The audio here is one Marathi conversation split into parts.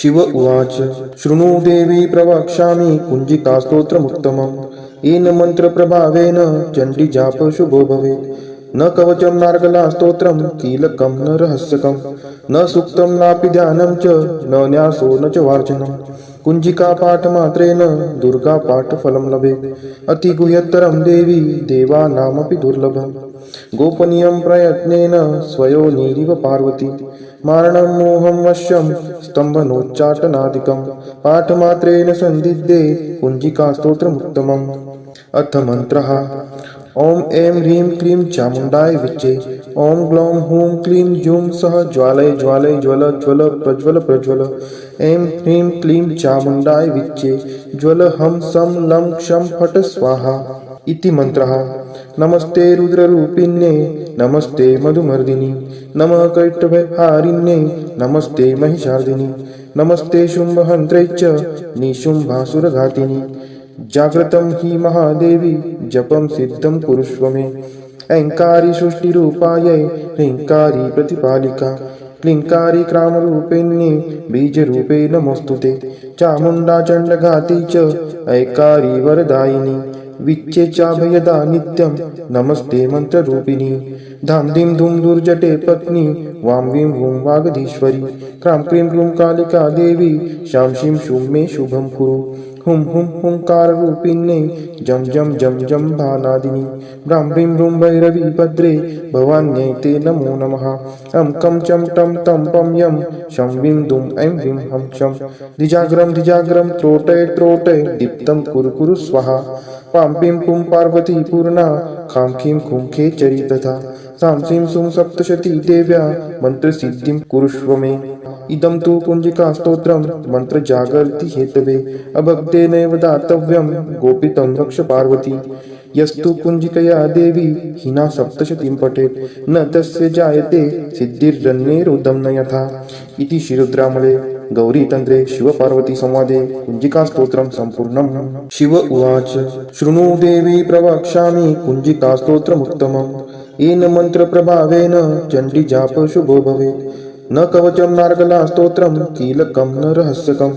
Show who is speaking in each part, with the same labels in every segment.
Speaker 1: शिव उवाच शृणु देवी प्रवक्ष्यामि कुञ्जिकास्तोत्रमुत्तमम् येन मन्त्रप्रभावेन चण्डीजाप शुभो भवेत्। न कवचं नार्गला स्तोत्रं कीलकं न रहस्यकं न सूक्तं नापि ध्यानं च न न्यासो न च वार्चनं। कुञ्जिका पाठमात्रेण दुर्गा पाठफलं लभेत्। अतिगुह्यतरं देवी देवानामपि दुर्लभम्। गोपनीयं प्रयत्नेन स्वयोनिरिव पार्वती मारणं मोहं वश्यं स्तम्भनोच्चाटनादिकं पाठमात्रेण सन्दिग्धे कुञ्जिकास्तोत्रमुत्तमम्। अथ मन्त्रः ॐ ऐं ह्रीं क्लीं चामुण्डाय विच्चे ॐ ग्लौं हूं क्लीं जूं सः ज्वालय ज्वालय ज्वल ज्वल प्रज्वल प्रज्वल ऐं ह्रीं क्लीं चामुण्डाय विच्चे ज्वल हं सं लं क्षं फट् स्वाहा इति मन्त्रः। नमस्ते रुद्ररूपिण्ये नमस्ते मधुमर्दिनि नमः कैटभहारिण्ये नमस्ते महिषार्दिनि नमस्ते शुम्भहन्त्रे च निशुम्भासुरघातिनि। जाग्रतं हि महादेवी जपं सिद्धं कुरुष्व मे। ऐङ्कारी सृष्टिरूपायै ह्रीङ्कारी प्रतिपालिका क्लीङ्कारी क्रामरूपिण्ये बीजरूपे नमोऽस्तुते। चामुण्डा चण्डघाती च ऐकारी वरदायिनी विच्चे चाभयदा नित्यं नमस्ते मन्त्ररूपिणी। धां धीं धूं दुर्जटे पत्नी वां वीं वूं वागधीश्वरी क्रां क्रीं क्रूं कालिका देवी शां शीं शूं मे शुभं कुरु। हुं हुं हुंकाररूपिण्ये जं जं जं जं भानादिनी ब्रां ब्रीं ब्रूं भैरवी भद्रे भवान्यै ते नमो नमः। अं कं चं टं तं पं यं शं वीं दुं ऐं वीं हं क्षं धिजाग्रं त्रोटय त्रोटय दीप्तं कुरु कुरु स्वाहा। पां पीं पुं पार्वती पूर्णा खां खीं खुं खेचरी तथा सां सीं सुं सप्तशती देव्या मन्त्रसिद्धिं कुरुष्व मे। इदं तु कुञ्जिकास्तोत्रं मन्त्रजागर्ति हेतवे अभक्तेनैव दातव्यं गोपितं रक्ष पार्वती। यस्तु कुञ्जिकया देवी हिना सप्तशतीं पठेत् न तस्य जायते सिद्धिर्जन्मेरुदं न यथा। इति श्रीरुद्रामले गौरीतन्त्रे शिवपार्वतीसंवादे कुञ्जिकास्तोत्रं सम्पूर्णम्। शिव उवाच शृणु देवी प्रवक्ष्यामि कुञ्जिकास्तोत्रमुत्तमम् येन मन्त्रप्रभावेन चण्डीजाप शुभो भवेत्। न कवचं नार्गला स्तोत्रं कीलकं न रहस्यकं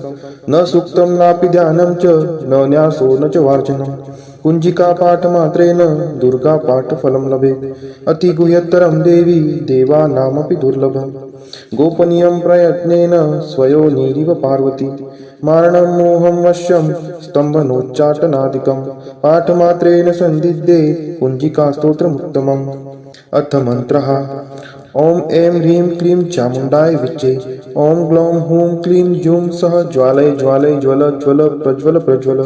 Speaker 1: न सूक्तं नापि ध्यानं च न न्यासो न च वार्चनं। कुञ्जिका पाठमात्रेण दुर्गा पाठफलं लभेत्। अतिगुह्यतरं देवी देवानामपि दुर्लभम्। गोपनीयं प्रयत्नेन स्वयोनिरिव पार्वती मारणं मोहं वश्यं स्तम्भनोच्चाटनादिकं पाठमात्रेण सन्दिग्धे कुञ्जिकास्तोत्रमुत्तमम्। अथ मन्त्रः ॐ ऐं ह्रीं क्लीं चामुण्डाय विच्चे ॐ ग्लौं हूं क्लीं जूं सः ज्वालय ज्वालय ज्वल ज्वल प्रज्वल प्रज्वल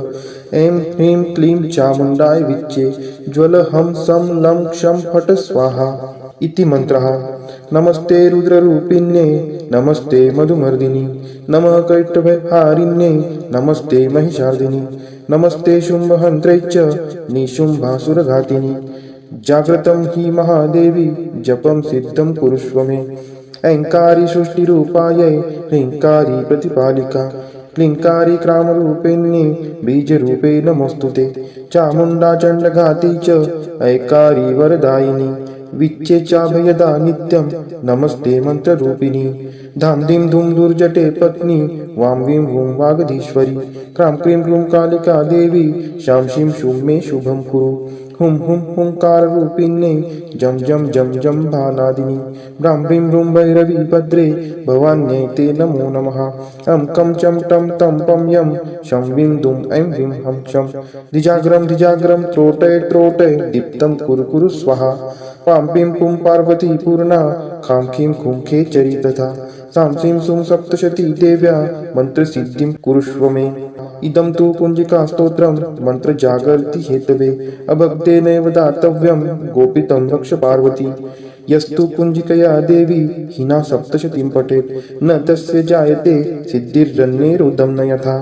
Speaker 1: ऐं ह्रीं क्लीं चामुण्डाय विच्चे ज्वल हं सं लं क्षं फट् स्वाहा इति मन्त्रः। नमस्ते रुद्ररूपिण्ये नमस्ते मधुमर्दिनि नमः कैटभहारिण्ये नमस्ते महिषार्दिनि नमस्ते शुम्भहन्त्रे च निशुम्भासुरघातिनि। जाग्रतं हि महादेवी जपं सिद्धं कुरुष्व मे। ऐङ्कारी सृष्टिरूपायै ह्रीङ्कारी प्रतिपालिका क्लीङ्कारी क्रामरूपिण्ये बीजरूपे नमोऽस्तुते। चामुण्डा चण्डघाती च ऐकारी वरदायिनी विच्चे चाभयदा नित्यं नमस्ते मन्त्ररूपिणी। धां धीं धूं दुर्जटे पत्नी वां वीं वूं वागधीश्वरी क्रां क्रीं क्रूं कालिका देवी शां शीं शूं मे शुभं कुरु। हुं हुं हुंकाररूपिण्ये जं जं जं जं भानादिनी ब्रां ब्रीं ब्रूं भैरवी भद्रे भवान्यै ते नमो नमः। अं कं चं टं तं पं यं शं वीं दुं ऐं वीं हं क्षं धिजाग्रं त्रोटय त्रोटय दीप्तं कुरु कुरु स्वाहा। पां पीं पुं पार्वती पूर्णा खां खीं खुं खेचरी तथा सां सीं सुं सप्तशती देव्या मन्त्रसिद्धिं कुरुष्व मे। इदं तु कुञ्जिकास्तोत्रं मन्त्रजागर्ति हेतवे अभक्तेनैव दातव्यं गोपितं रक्ष पार्वती। यस्तु कुञ्जिकया देवी हिना सप्तशतीं पठेत् न तस्य जायते सिद्धिर्जन्मेरुदं न यथा।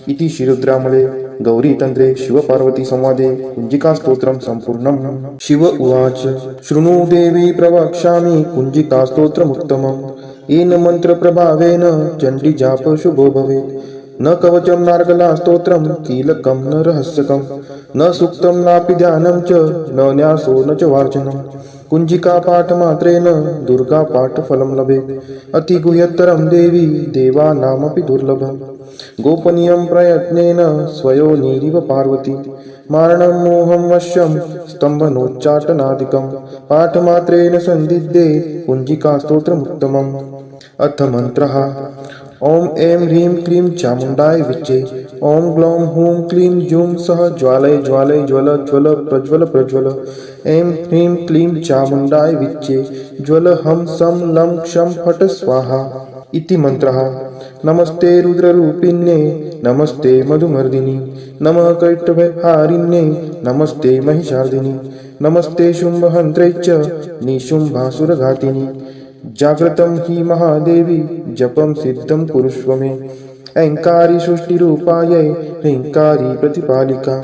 Speaker 1: इति श्रीरुद्रामले गौरीतन्त्रे शिवपार्वतीसंवादे कुञ्जिकास्तोत्रं सम्पूर्णम्। शिव उवाच शृणु देवी प्रवक्ष्यामि कुञ्जिकास्तोत्रमुत्तमम् येन मन्त्रप्रभावेन चण्डीजाप शुभो भवेत्। न कवचं नार्गला स्तोत्रं कीलकं न रहस्यकं न सूक्तं नापि ध्यानं च न न्यासो न च वार्चनं। कुञ्जिका पाठमात्रेण दुर्गा पाठफलं लभेत् अतिगुह्यतरं देवी देवानामपि दुर्लभम् गोपनीयं प्रयत्नेन स्वयोनिरिव पार्वती मारणं मोहं वश्यं स्तम्भनोच्चाटनादिकं पाठमात्रेण सन्दिग्धे कुञ्जिका स्तोत्रमुत्तमम् अथ मन्त्रः ॐ ऐं ह्रीं क्लीं चामुण्डाय विच्चे ॐ ग्लौं हूं क्लीं जूं सः ज्वालय ज्वालय ज्वल ज्वल प्रज्वल प्रज्वल ऐं ह्रीं क्लीं चामुण्डाय विच्चे ज्वल हं सं लं क्षं फट् स्वाहा इति मन्त्रः नमस्ते रुद्ररूपिण्ये नमस्ते मधुमर्दिनि नमः कैटभहारिण्ये नमस्ते महिषार्दिनि नमस्ते शुम्भहन्त्रे च निशुम्भासुरघातिनि जाग्रतं हि महादेवी जपं सिद्धं कुरुष्व मे ऐङ्कारी सृष्टिरूपायै ह्रीङ्कारी प्रतिपालिका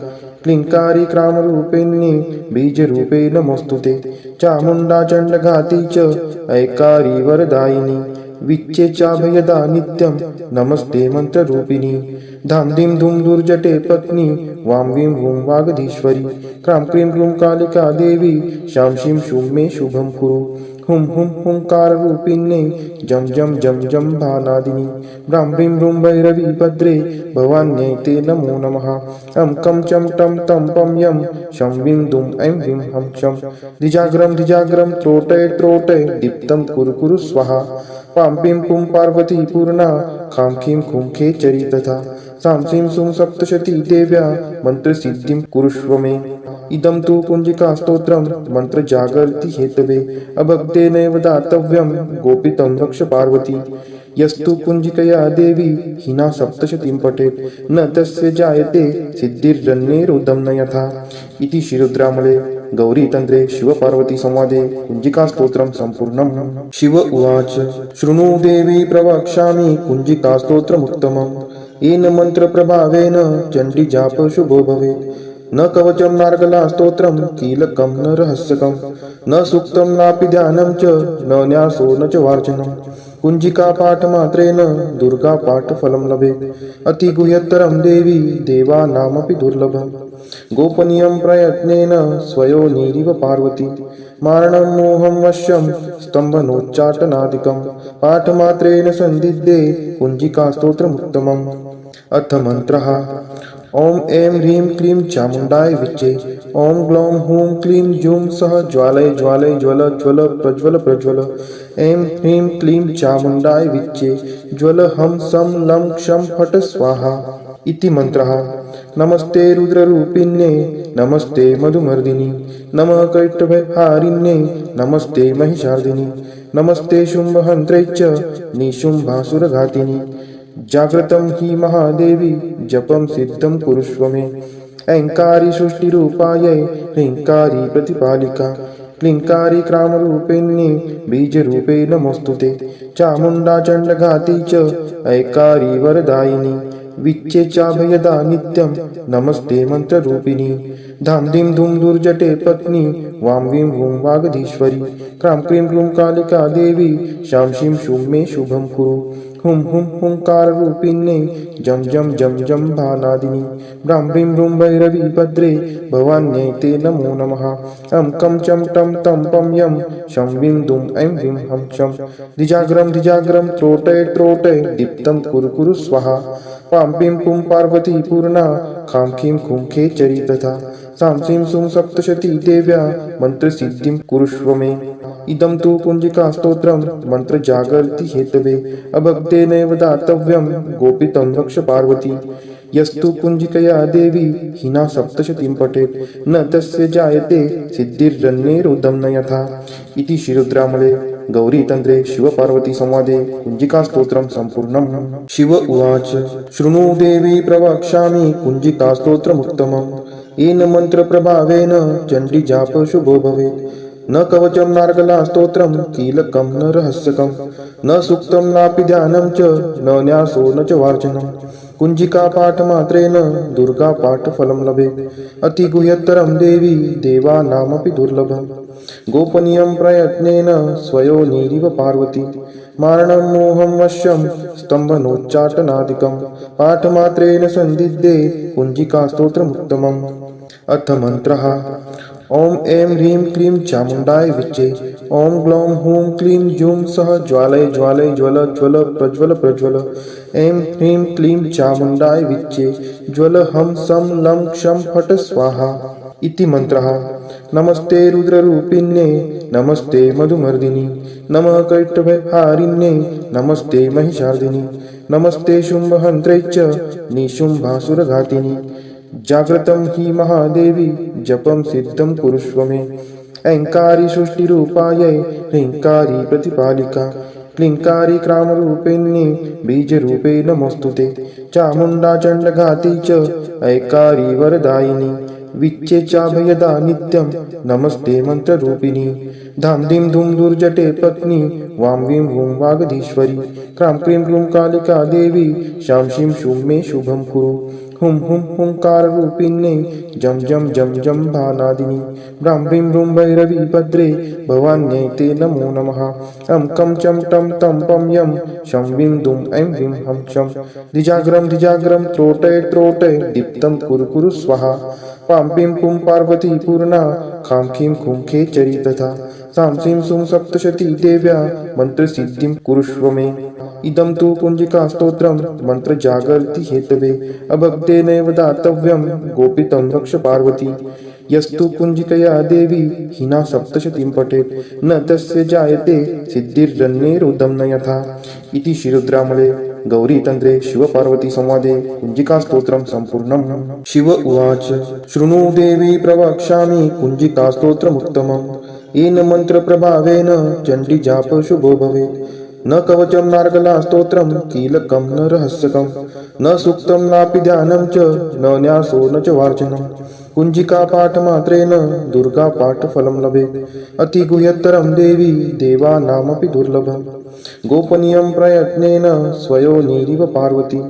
Speaker 1: क्लीङ्कारी क्रामरूपिण्ये बीजरूपे नमोऽस्तुते चामुण्डा चण्डघाती च ऐकारी वरदायिनी विच्चे चाभयदा नित्यं नमस्ते मन्त्ररूपिणी धां धीं धूं दुर्जटे पत्नी वां वीं वूं वागधीश्वरी क्रां क्रीं क्रूं कालिका देवी शां शीं शूं मे शुभं कुरु हुं हुं हुंकाररूपिण्ये जं जं जं जं भानादिनी ब्रां ब्रीं ब्रूं भैरवी भद्रे भवान्यै ते नमो नमः अं कं चं टं तं पं यं शं वीं दुं ऐं वीं हं क्षं द्विजाग्रं त्रोटय त्रोटय दीप्तं कुरु कुरु स्वाहा पां पीं पुं पार्वती पूर्णा खां खीं खुं खेचरी तथा सां सीं सुं सप्तशती देव्या मन्त्रसिद्धिं कुरुष्व मे इदं तु कुञ्जिकास्तोत्रं मन्त्रजागर्ति हेतवे अभक्तेनैव दातव्यं गोपितं रक्ष पार्वती यस्तु कुञ्जिकया देवी हिना सप्तशतीं पठेत् न तस्य जायते सिद्धिर्जन्मेरुदं न यथा इति श्रीरुद्रामले गौरीतन्त्रे शिवपार्वती संवादे कुञ्जिकास्तोत्रं सम्पूर्णम् शिव उवाच शृणु देवी प्रवक्ष्यामि कुञ्जिकास्तोत्रमुत्तमम् येन मन्त्रप्रभावेन चण्डीजाप शुभो भवेत् न कवचं नार्गला स्तोत्रं कीलकं न रहस्यकं न सूक्तं नापि ध्यानं च न न्यासो न च वार्चनं कुञ्जिका पाठमात्रेण दुर्गा पाठफलं लभेत् अतिगुह्यतरं देवी देवानामपि दुर्लभम् गोपनीयं प्रयत्नेन स्वयोनिरिव पार्वती मारणं मोहं वश्यं स्तम्भनोच्चाटनादिकं पाठमात्रेण सन्दिग्धे कुञ्जिका स्तोत्रमुत्तमम् अथ मन्त्रः ॐ ऐं ह्रीं क्लीं चामुण्डाय विच्चे ॐ ग्लौं हूं क्लीं जूं सः ज्वालय ज्वालय ज्वल ज्वल प्रज्वल प्रज्वल ऐं ह्रीं क्लीं चामुण्डाय विच्चे ज्वल हं सं लं क्षं फट् स्वाहा इति मन्त्रः नमस्ते रुद्ररूपिण्ये नमस्ते मधुमर्दिनि नमः कैटभहारिण्ये नमस्ते महिषार्दिनि नमस्ते शुम्भहन्त्रे च निशुम्भासुरघातिनि जाग्रतं हि महादेवी जपं सिद्धं कुरुष्व मे ऐङ्कारी सृष्टिरूपायै ह्रीङ्कारी प्रतिपालिका क्लीङ्कारी क्रामरूपिण्ये बीजरूपे नमोऽस्तुते चामुण्डा चण्डघाती च ऐकारी वरदायिनी विच्चे चाभयदा नित्यं नमस्ते मन्त्ररूपिणी धां धीं धूं दुर्जटे पत्नी वां वीं वूं वागधीश्वरी क्रां क्रीं क्रूं कालिका देवी शां शीं शूं मे शुभं कुरु हुं हुं हुंकाररूपिण्ये जं जं जं जं भानादिनी ब्रां ब्रीं ब्रूं भैरवी भद्रे भवान्यै ते नमो नमः अं कं चं टं तं पं यं शं वीं दुं ऐं वीं हं क्षं द्विजाग्रं त्रोटय त्रोटय दीप्तं कुरु कुरु स्वाहा पां पीं पुं पार्वती पूर्णा खां खीं खुं खेचरी तथा सां सीं सुं सप्तशती देव्या मन्त्रसिद्धिं कुरुष्व मे इदं तु कुञ्जिकास्तोत्रं मन्त्रजागर्ति हेतवे अभक्तेनैव दातव्यं गोपितं रक्ष पार्वती यस्तु कुञ्जिकया देवी हिना सप्तशतीं पठेत् न तस्य जायते सिद्धिर्जन्मेरुदं न यथा इति श्रीरुद्रामले गौरीतन्त्रे शिवपार्वती संवादे कुञ्जिकास्तोत्रं सम्पूर्णम् शिव उवाच शृणु देवी प्रवक्ष्यामि कुञ्जिकास्तोत्रमुत्तमम् येन मन्त्रप्रभावेन चण्डीजाप शुभो भवेत् न कवचं नार्गला स्तोत्रं कीलकं न रहस्यकं न सूक्तं नापि ध्यानं च न न्यासो न च वार्चनं कुञ्जिका पाठमात्रेण दुर्गा पाठफलं लभेत् अतिगुह्यतरं देवी देवानामपि दुर्लभम् गोपनीयं प्रयत्नेन स्वयोनिरिव पार्वती मारणं मोहं वश्यं स्तम्भनोच्चाटनादिकं पाठमात्रेण सन्दिग्धे कुञ्जिका स्तोत्रमुत्तमम् अथ मन्त्रः ॐ ऐं ह्रीं क्लीं चामुण्डाय विच्चे ॐ ग्लौं हूं क्लीं जूं सः ज्वालय ज्वालय ज्वल ज्वल प्रज्वल प्रज्वल ऐं ह्रीं क्लीं चामुण्डाय विच्चे ज्वल हं सं लं क्षं फट् स्वाहा इति मन्त्रः। नमस्ते रुद्ररूपिण्ये नमस्ते मधुमर्दिनि नमः कैटभहारिण्ये नमस्ते महिषार्दिनि नमस्ते शुम्भहन्त्रे च निशुम्भासुरघातिनि जाग्रतं हि महादेवी जपं सिद्धं कुरुष्व मे। ऐङ्कारी सृष्टिरूपायै ह्रीङ्कारी प्रतिपालिका क्लीङ्कारी क्रामरूपिण्ये बीजरूपे नमोऽस्तु ते चामुण्डा चण्डघाती च ऐकारी वरदायिनी विच्चे चाभयदा नित्यं नमस्ते मंत्ररूपिणी धाम धीं धूं दुर्जटे पत्नी वां वीं वूं वागधीश्वरी क्रां क्रीं क्रूं कालिका देवी शां शीं शूं मे शुभं कुरु हुं हुं हुंकाररूपिण्ये जं जं जं जं भानादिनी ब्रां ब्रीं ब्रूं भैरवी भद्रे भवान्यै ते नमो नमः अं कं चं टं तं पं यं शं वीं दुं ऐं ह्रीं हं शं धिजाग्रं त्रोटय त्रोटय दीप्तं कुरु कुरु स्वाहा पां पीं पुं पार्वती पूर्णा खां खीं खुं खेचरी तथा सां सीं सुं सप्तशती देव्या मन्त्रसिद्धिं कुरुष्व मे। इदं तु कुञ्जिकास्तोत्रं मन्त्रजागर्ति हेतवे अभक्तेनैव दातव्यं गोपितं रक्ष पार्वती यस्तु कुञ्जिकया देवी हिना सप्तशतीं पठेत् न तस्य जायते सिद्धिर्जन्मेरुदं न यथा इति श्रीरुद्रामले गौरीतन्त्रे शिवपार्वती संवादे कुञ्जिकास्तोत्रं सम्पूर्णम्। शिव उवाच शृणु देवी प्रवक्ष्यामि कुञ्जिकास्तोत्रमुत्तमम् येन मन्त्रप्रभावेन चण्डीजाप शुभो भवेत् न कवचं नार्गला स्तोत्रं कीलकं न रहस्यकं न सूक्तं नापि ध्यानं च न न्यासो न च वार्चनं कुञ्जिका पाठमात्रेण दुर्गा पाठफलं लभेत् अतिगुह्यतरं देवी देवानामपि दुर्लभम् गोपनीयं प्रयत्नेन स्वयोनिरिव पार्वती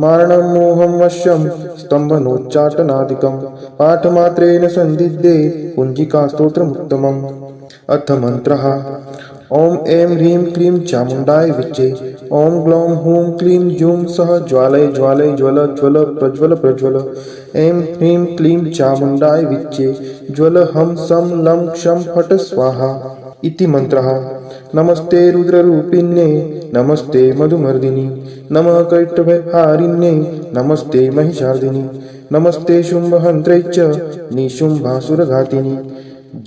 Speaker 1: मारणं मोहं वश्यं स्तम्भनोच्चाटनादिकं पाठमात्रेण सन्दिग्धे कुञ्जिकास्तोत्रमुत्तमम्। अथ मन्त्रः ॐ ऐं ह्रीं क्लीं चामुण्डाय विच्चे ॐ ग्लौं हूं क्लीं जूं सः ज्वालय ज्वालय ज्वल ज्वल प्रज्वल प्रज्वल ऐं ह्रीं क्लीं चामुण्डाय विच्चे ज्वल हं सं लं क्षं फट् स्वाहा इति मन्त्रः। नमस्ते रुद्ररूपिण्ये नमस्ते मधुमर्दिनि नमः कैटभहारिण्ये नमस्ते महिषार्दिनि नमस्ते शुम्भहन्त्रे च निशुम्भासुरघातिनि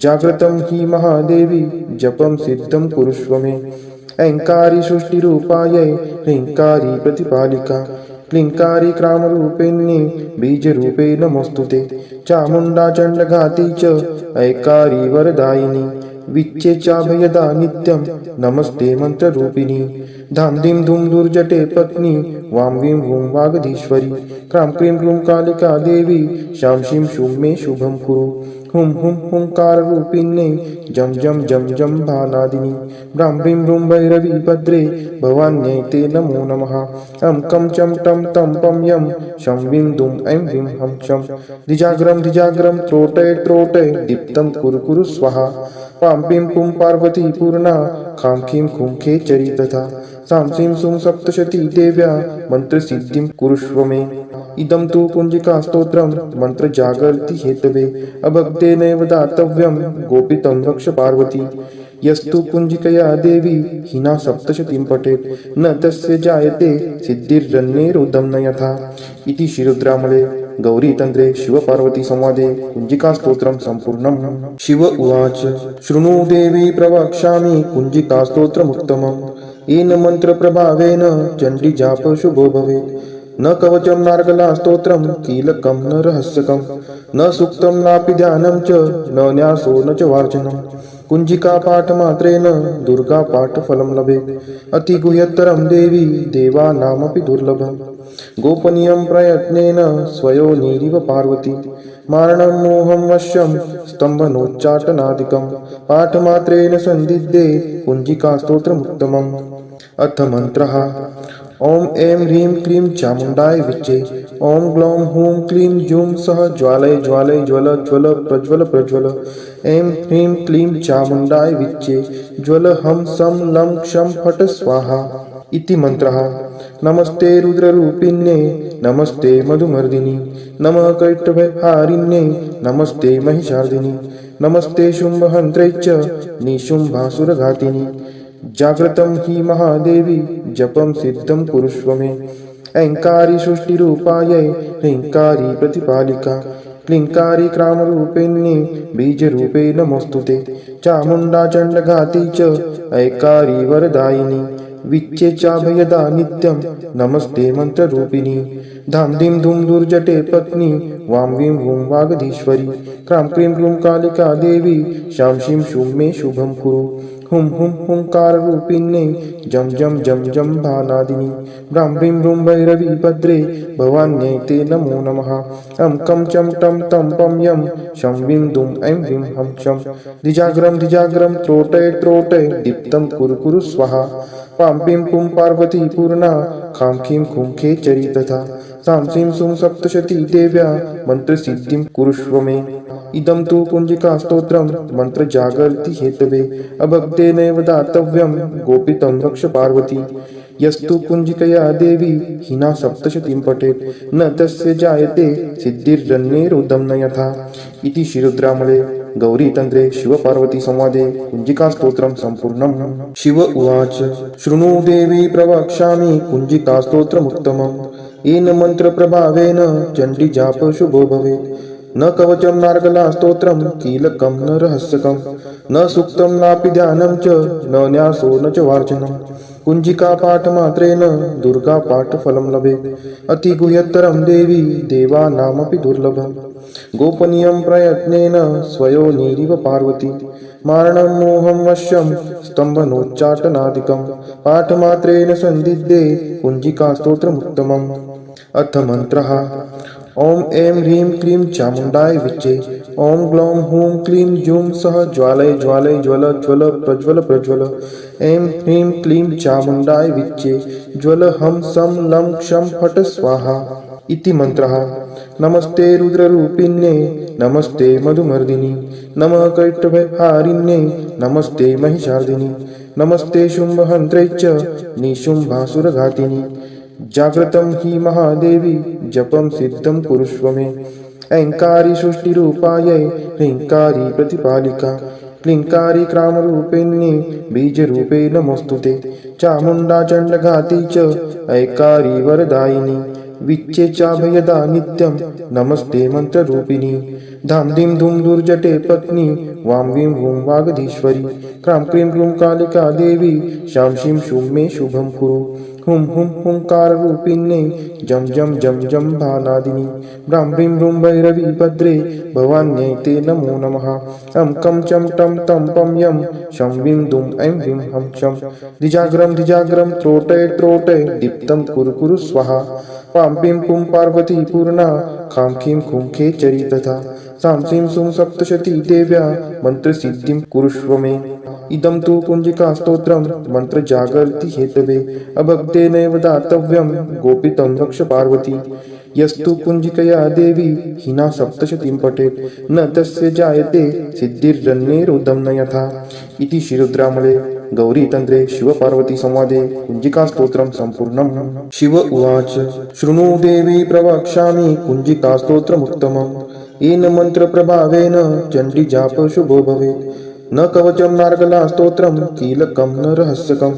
Speaker 1: जाग्रतं हि महादेवी जपं सिद्धं कुरुष्व मे। ऐङ्कारी सृष्टिरूपायै ह्रीङ्कारी प्रतिपालिका क्लीङ्कारी क्रामरूपिण्ये बीजरूपे नमोऽस्तु ते चामुण्डा चण्डघाती च ऐकारी वरदायिनी विच्चे चाभयदा नित्यं नमस्ते मंत्ररूपिणी धाम धीं धूं दुर्जटे पत्नी वां वीं वूं वागधीश्वरी क्रां क्रीं क्रूं कालिका देवी शां शीं शूं मे शुभं कुरु हुं हुं हुंकाररूपिण्ये जं जं जं जं भानादिनी ब्रां ब्रीं ब्रूं भैरवी भद्रे भवान्यै ते नमो नमः अं कं चं टं तं पं यं शं वीं दुं ऐं ह्रीं हं शं धिजाग्रं त्रोटय त्रोटय दीप्तं कुरु कुरु स्वाहा पां पीं पुं पार्वती पूर्णा खां खीं खुं खेचरी तथा सां सीं सुं सप्तशती देव्या मन्त्रसिद्धिं कुरुष्व मे। इदं तु कुञ्जिकास्तोत्रं मन्त्रजागर्ति हेतवे अभक्तेनैव दातव्यं गोपितं रक्ष पार्वती यस्तु कुञ्जिकया देवी हिना सप्तशतीं पठेत् न तस्य जायते सिद्धिर्जन्मेरुदं न यथा इति श्रीरुद्रामले गौरीतन्त्रे शिवपार्वती संवादे कुञ्जिकास्तोत्रं सम्पूर्णम्। शिव उवाच शृणु देवी प्रवक्ष्यामि कुञ्जिकास्तोत्रमुत्तमम् येन मन्त्रप्रभावेन चण्डीजाप शुभो भवेत् न कवचं नार्गला स्तोत्रं कीलकं न रहस्यकं न सूक्तं नापि ध्यानं च न न्यासो न च वार्चनं कुञ्जिका पाठमात्रेण दुर्गा पाठफलं लभेत् अतिगुह्यतरं देवी देवानामपि दुर्लभम् गोपनीयं प्रयत्नेन स्वयोनिरिव पार्वती मारणं मोहं वश्यं स्तम्भनोच्चाटनादिकं पाठमात्रेण सन्दिग्धे कुञ्जिकास्तोत्रमुत्तमम्। अथ मन्त्रः ॐ ऐं ह्रीं क्लीं चामुण्डाय विच्चे ॐ ग्लौं हूं क्लीं जूं सः ज्वालय ज्वालय ज्वल ज्वल प्रज्वल प्रज्वल ऐं ह्रीं क्लीं चामुण्डाय विच्चे ज्वल हं सं लं क्षं फट् स्वाहा इति मन्त्रः। नमस्ते रुद्ररूपिण्ये नमस्ते मधुमर्दिनि नमः कैटभहारिण्ये नमस्ते महिषार्दिनि नमस्ते शुम्भहन्त्रे च निशुम्भासुरघातिनि जाग्रतं हि महादेवी जपं सिद्धं कुरुष्व मे ऐङ्कारी सृष्टिरूपायै ह्रीङ्कारी प्रतिपालिका क्लीङ्कारी क्रामरूपिण्ये बीजरूपे नमोऽस्तुते चामुण्डा चण्डघाती च ऐकारी वरदायिनी विच्चे चाभयदा नित्यं नमस्ते मन्त्ररूपिणी धाम धीं धूम दुर्जटे पत्नी वां वीं वूं वागधीश्वरी क्रां क्रीं क्रूं कालिका देवी शां शीं शूं मे शुभं कुरु हुं हुं हुंकाररूपिण्ये जं जं जं जं भानादिनी ब्रां ब्रीं ब्रूं भैरवी भद्रे भवान्यै ते नमो नमः अं कं चं टं तं पं यं शं वीं दुं ऐं ह्रीं हं शं द्विजाग्रं त्रोटय त्रोटय दीप्तं कुरु कुरु स्वाहा पां पीं पुं पार्वती पूर्णा खां खीं खुं खेचरी तथा सां सीं सुं सप्तशती देव्या मन्त्रसिद्धिं कुरुष्व मे इदं तु कुञ्जिकास्तोत्रं मन्त्रजागर्ति हेतवे अभक्तेनैव दातव्यं गोपितं रक्ष पार्वती यस्तु कुञ्जिकया देवी हिना सप्तशतीं पठेत् न तस्य जायते सिद्धिर्जन्यैरुदं न यथा इति श्रीरुद्रामले गौरीतन्त्रे शिवपार्वती संवादे कुञ्जिकास्तोत्रं सम्पूर्णम्। शिव उवाच शृणु देवी प्रवक्ष्यामि कुञ्जिकास्तोत्रमुत्तमम् येन मन्त्रप्रभावेन चण्डीजाप शुभो भवेत् न कवचं नार्गला स्तोत्रं कीलकं न रहस्यकं न सूक्तं नापि ध्यानं च न न्यासो न च वार्चनं कुञ्जिका पाठमात्रेण दुर्गा पाठफलं लभेत् अतिगुह्यतरं देवी देवानामपि दुर्लभम् गोपनीयं प्रयत्नेन स्वयोनिरिव पार्वती मारणं मोहं वश्यं स्तम्भनोच्चाटनादिकं पाठमात्रेण सन्दिग्धे कुञ्जिकास्तोत्रमुत्तमम्। अथ मन्त्रः ॐ ऐं ह्रीं क्लीं चामुण्डाय विच्चे ॐ ग्लौं हूं क्लीं जूं सः ज्वालय ज्वालय ज्वल ज्वल प्रज्वल प्रज्वल ऐं ह्रीं क्लीं चामुण्डाय विच्चे ज्वल हं सं लं क्षं फट् स्वाहा इति मन्त्रः। नमस्ते रुद्ररूपिण्ये नमस्ते मधुमर्दिनि नमः कैटभहारिण्ये नमस्ते महिषार्दिनि नमस्ते शुम्भहन्त्रे च निशुम्भासुरघातिनि जाग्रतं हि महादेवी जपं सिद्धं कुरुष्व मे ऐङ्कारी सृष्टिरूपायै ह्रीङ्कारी प्रतिपालिका क्लीङ्कारी क्रामरूपिण्ये बीजरूपे नमोऽस्तुते चामुण्डा चण्डघाती च ऐकारी वरदायिनी विच्चे चाभयदा नित्यं नमस्ते मन्त्ररूपिणी धाम धीं धूम दुर्जटे पत्नी वां वीं वूं वागधीश्वरी क्रां क्रीं क्रूं कालिका देवी शां शीं शूं मे शुभं कुरु हुं हुं हुंकाररूपिण्ये जं जं जं जं भानादिनी ब्रां ब्रीं ब्रूं भैरवी भद्रे भवान्यै ते नमो नमः अं कं चं टं तं पं यं शं वीं दुं ऐं ह्रीं हं शं द्विजाग्रं त्रोटय त्रोटय दीप्तं कुरु कुरु स्वाहा पां पीं पुं पार्वती पूर्णा खां खीं खुं खेचरी तथा सां सीं सुं सप्तशती देव्या मन्त्रसिद्धिं कुरुष्व मे इदं तु कुञ्जिकास्तोत्रं मन्त्रजागर्ति हेतवे अभक्तेनैव दातव्यं गोपितं रक्ष पार्वती यस्तु कुञ्जिकया देवी हिना सप्तशतीं पठेत् न तस्य जायते सिद्धिर्जन्यैरुदं न यथा इति श्रीरुद्रामले गौरीतन्त्रे शिवपार्वती संवादे कुञ्जिकास्तोत्रं सम्पूर्णम्। शिव उवाच शृणु देवी प्रवक्ष्यामि कुञ्जिकास्तोत्रमुत्तमम् येन मन्त्रप्रभावेन चण्डीजाप शुभो भवेत् न कवचं नार्गला स्तोत्रं कीलकं न रहस्यकं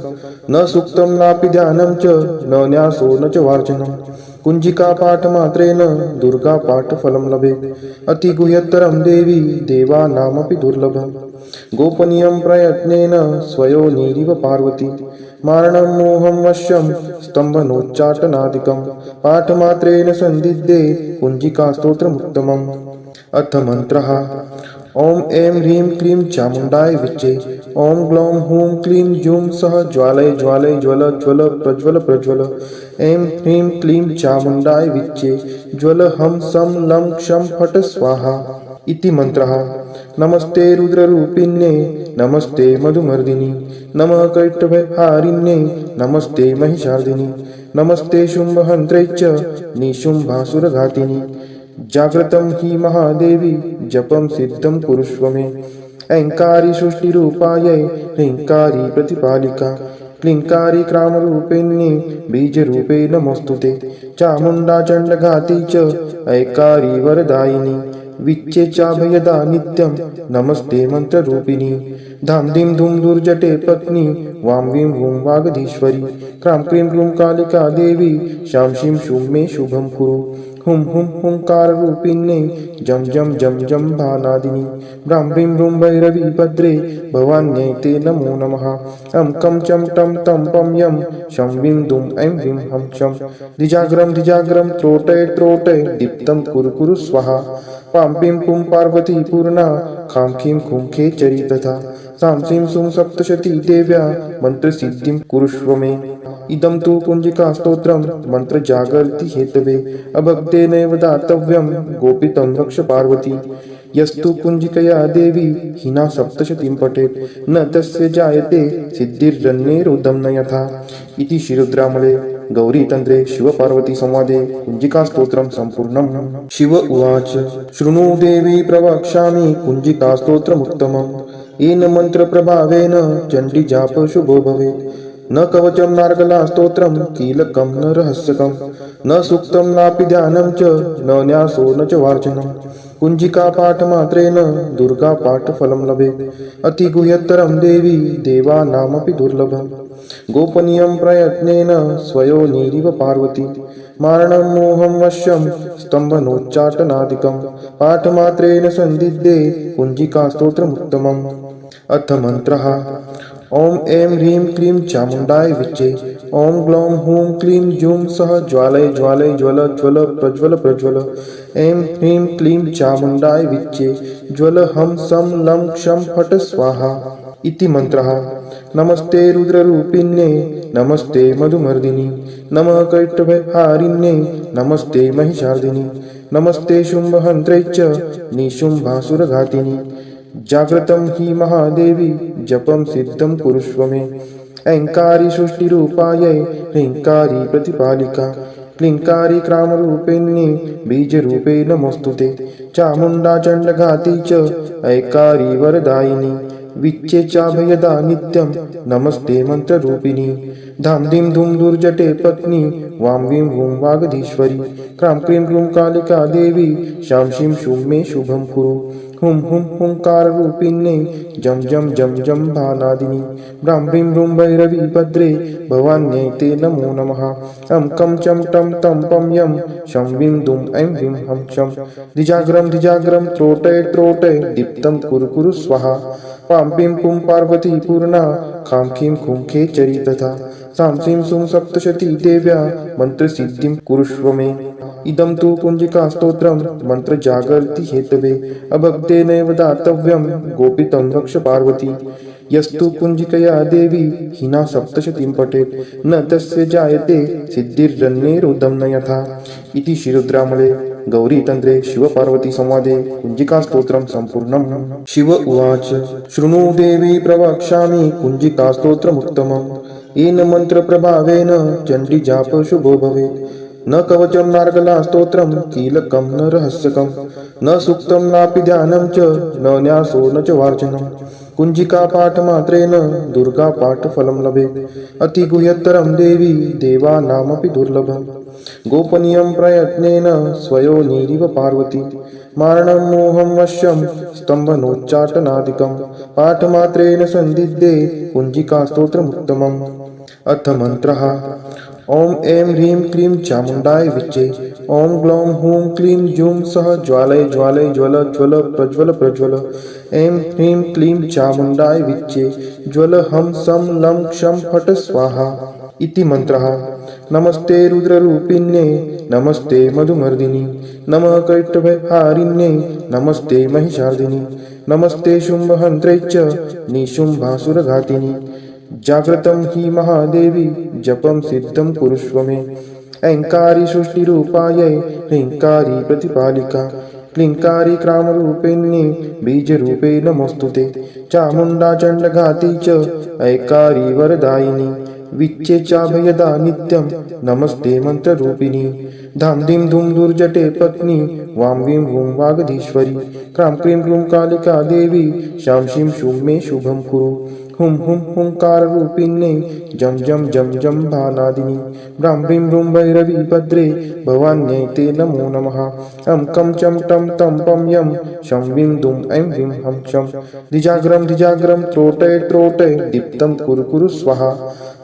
Speaker 1: न सूक्तं नापि ध्यानं च न न्यासो न च वार्चनं कुञ्जिका पाठमात्रेण दुर्गा पाठफलं लभेत् अतिगुह्यतरं देवी देवानामपि दुर्लभम् गोपनीयं प्रयत्नेन स्वयोनिरिव पार्वती मारणं मोहं वश्यं स्तम्भनोच्चाटनादिकं पाठमात्रेण सन्दिग्धे कुञ्जिकास्तोत्रमुत्तमम्। अथ मन्त्रः ॐ ऐं ह्रीं क्लीं चामुण्डाय विच्चे ॐ ग्लौं हूं क्लीं जूं सः ज्वालय ज्वालय ज्वल ज्वल प्रज्वल प्रज्वल ऐं ह्रीं क्लीं चामुण्डाय विच्चे ज्वल हं सं लं क्षं फट् स्वाहा इति मन्त्रः। नमस्ते रुद्ररूपिण्ये नमस्ते मधुमर्दिनि नमः कैटभहारिण्ये नमस्ते महिषार्दिनि नमस्ते शुम्भहन्त्रे च निशुम्भासुरघातिनि जाग्रतं हि महादेवी जपं सिद्धं कुरुष्व मे ऐङ्कारी सृष्टिरूपायै ह्रीङ्कारी प्रतिपालिका क्लीङ्कारी क्रामरूपिण्ये बीजरूपे नमोऽस्तुते चामुण्डा चण्डघाती च ऐकारी वरदायिनी विच्चेचाभयदा नित्यं नमस्ते मन्त्ररूपिणी धाम धीं धूम दुर्जटे पत्नी वां वीं वूं वागधीश्वरी क्रां क्रीं क्रूं कालिका देवी शां शीं शूं मे शुभं कुरु हुं हुं हुंकाररूपिण्ये जं जं जं जं भानादिनी ब्रां ब्रीं ब्रूं भैरवी भद्रे भवान्यै ते नमो नमः अं कं चं टं तं पं यं शं वीं दुं ऐं वीं हं शं द्विजाग्रं त्रोटय त्रोटय दीप्तं कुरु कुरु स्वाहा पां पीं पुं पार्वती पूर्णा खां खीं खुं खेचरी तथा सां सीं सुं सप्तशती देव्या मन्त्रसिद्धिं कुरुष्व मे इदं तु कुञ्जिकास्तोत्रं मन्त्रजागर्ति हेतवे अभक्तेनैव दातव्यं गोपितं रक्ष पार्वती यस्तु कुञ्जिकया देवी हिना सप्तशतीं पठेत् न तस्य जायते सिद्धिर्जन्मेरुदं न यथा इति श्रीरुद्रामले गौरीतन्त्रे शिवपार्वती संवादे कुञ्जिकास्तोत्रं सम्पूर्णम्। शिव उवाच शृणु देवी प्रवक्ष्यामि कुञ्जिकास्तोत्रमुत्तमम् येन मन्त्रप्रभावेन चण्डीजाप शुभो भवेत् न कवचं नार्गला स्तोत्रं कीलकं न रहस्यकं न सूक्तं नापि ध्यानं च न न्यासो न च वार्चनं कुञ्जिका पाठमात्रेण दुर्गा पाठफलं लभेत् अतिगुह्यतरं देवी देवानामपि दुर्लभं गोपनीयं प्रयत्नेन स्वयोनिरिव पार्वती मारणं मोहं वश्यं स्तम्भनोच्चाटनादिकं पाठमात्रेण सन्दिग्धे कुञ्जिकास्तोत्रमुत्तमम्। अथ मन्त्रः ॐ ऐं ह्रीं क्लीं चामुण्डाय विच्चे ॐ ग्लौं हूं क्लीं जूं सः ज्वालय ज्वालय ज्वल ज्वल प्रज्वल प्रज्वल ऐं ह्रीं क्लीं चामुण्डाय विच्चे ज्वल हं सं लं क्षं फट् स्वाहा इति मन्त्रः। नमस्ते रुद्ररूपिण्ये नमस्ते मधुमर्दिनि नमः कैटभहारिण्ये नमस्ते महिषार्दिनि नमस्ते शुम्भहन्त्रे च निशुम्भासुरघातिनि जाग्रतं हि महादेवी जपं सिद्धं कुरुष्व मे ऐङ्कारी सृष्टिरूपायै ह्रीङ्कारी प्रतिपालिका क्लीङ्कारी क्रामरूपिण्ये बीजरूपे नमोऽस्तुते चामुण्डा चण्डघाती च ऐकारी वरदायिनी विच्चेचाभयदा नित्यं नमस्ते मन्त्ररूपिणी धां धीं धूं दुर्जटे पत्नी वां वीं वूं वागधीश्वरी क्रां क्रीं क्रूं कालिका देवी शां शीं शूं मे शुभं कुरु हुं हुं हुंकाररूपिण्ये जं जं जं जं भानादिनी ब्रां ब्रीं ब्रूं भैरवी भद्रे भवान्यै ते नमो नमः अं कं चं टं तं पं यं शं वीं दुं ऐं वीं हं शं द्विजाग्रं त्रोटय त्रोटय दीप्तं कुरु कुरु स्वाहा पां पीं पुं पार्वती पूर्णा खां खीं खुं खेचरी तथा सां सीं सुं सप्तशती देव्या मन्त्रसिद्धिं कुरुष्व मे इदं तु कुञ्जिकास्तोत्रं मन्त्रजागर्ति हेतवे अभक्तेनैव दातव्यं गोपितं रक्ष पार्वती यस्तु कुञ्जिकया देवी हिना सप्तशतीं पठेत् न तस्य जायते सिद्धिर्जन्मेरुदं न यथा इति श्रीरुद्रामले गौरीतन्त्रे शिवपार्वती संवादे कुञ्जिकास्तोत्रं सम्पूर्णम्। शिव उवाच शृणु देवी प्रवक्ष्यामि कुञ्जिकास्तोत्रमुत्तमम् येन मन्त्रप्रभावेन चण्डीजाप शुभो भवेत् न कवचं नार्गला स्तोत्रं कीलकं न रहस्यकं न सूक्तं नापि ध्यानं च न न्यासो न च वार्चनं कुञ्जिका पाठमात्रेण दुर्गा पाठफलं लभेत् अतिगुह्यतरं देवी देवानामपि दुर्लभं गोपनीयं प्रयत्नेन स्वयोनिरिव पार्वती मारणं मोहं वश्यं स्तम्भनोच्चाटनादिकं पाठमात्रेण सन्दिग्धे कुञ्जिकास्तोत्रमुत्तमम्। अथ मन्त्रः ॐ ऐं ह्रीं क्लीं चामुण्डाय विच्चे ॐ ग्लौं हूं क्लीं जूं सः ज्वालय ज्वालय ज्वल ज्वल प्रज्वल प्रज्वल ऐं ह्रीं क्लीं चामुण्डाय विच्चे ज्वल हं सं लं क्षं फट् स्वाहा इति मन्त्रः। नमस्ते रुद्ररूपिण्ये नमस्ते मधुमर्दिनि नमः कैटभहारिण्ये नमस्ते महिषार्दिनि नमस्ते शुम्भहन्त्रे च निशुम्भासुरघातिनि जाग्रतं हि महादेवी जपं सिद्धं कुरुष्व मे ऐङ्कारी सृष्टिरूपायै ह्रीङ्कारी प्रतिपालिका क्लीङ्कारी क्रामरूपिण्ये बीजरूपे नमोऽस्तुते चामुण्डा चण्डघाती च ऐकारी वरदायिनी विच्चेचाभयदा नित्यं नमस्ते मन्त्ररूपिणी धां धीं धूं दुर्जटे पत्नी वां वीं वूं वागधीश्वरी क्रां क्रीं क्रूं कालिका देवी शां शीं शूं मे शुभं कुरु हुं हुं हुंकाररूपिण्ये जं जं जं जं भानादिनि ब्रां ब्रीं ब्रूं भैरवी भद्रे भवान्यै ते नमो नमः अं कं चं टं तं पं यं शं वीं दुं ऐं ह्रीं हं शं धिजाग्रं त्रोटय त्रोटय दीप्तं कुरु कुरु स्वाहा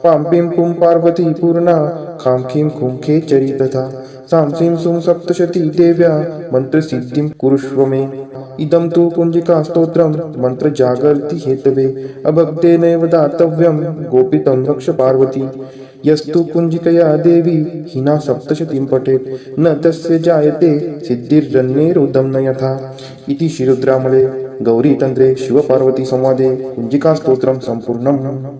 Speaker 1: पां पीं पुं पार्वती पूर्णा खां खीं खुं खेचरी तथा सां सीं सुं सप्तशती देव्या मन्त्रसिद्धिं कुरुष्व मे इदं तु कुञ्जिकास्तोत्रं मन्त्रजागर्ति हेतवे अभक्तेनैव दातव्यं गोपितं रक्ष पार्वती यस्तु कुञ्जिकया देवी हिना सप्तशतीं पठेत् न तस्य जायते सिद्धिर्जन्मेरुदं न यथा इति श्रीरुद्रामले गौरीतन्त्रे शिवपार्वतीसंवादे कुञ्जिकास्तोत्रं सम्पूर्णम्।